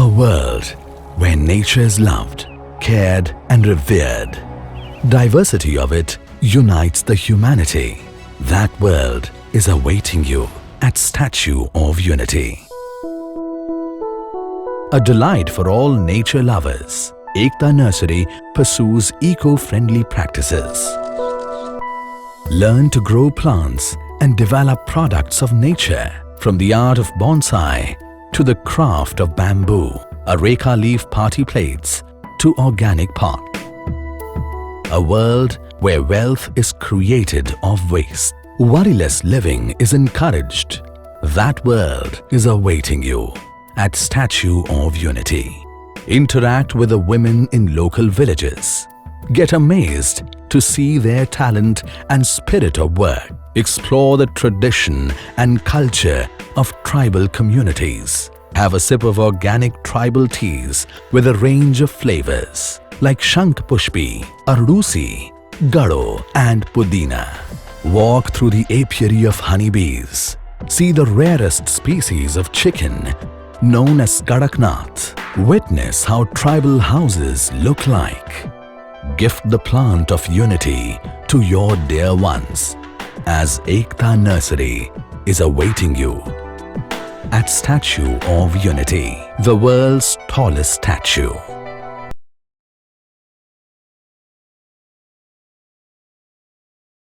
world where nature is loved, cared and revered. Diversity of it unites the humanity. That world is awaiting you at Statue of Unity. A delight for all nature lovers, Ekta Nursery pursues eco-friendly practices. Learn to grow plants and develop products of nature, from the art of bonsai to the craft of bamboo, areca leaf party plates to organic pot. A world where wealth is created of waste. Worryless living is encouraged. That world is awaiting you at Statue of Unity. Interact with the women in local villages. Get amazed to see their talent and spirit of work. Explore the tradition and culture of tribal communities. Have a sip of organic tribal teas with a range of flavors like Shank Pushpi, Ardusi, Gado and Pudina. Walk through the apiary of honeybees. See the rarest species of chicken known as Kadaknath. Witness how tribal houses look like. Gift the plant of unity to your dear ones, as Ekta Nursery is awaiting you at Statue of Unity, the world's tallest statue.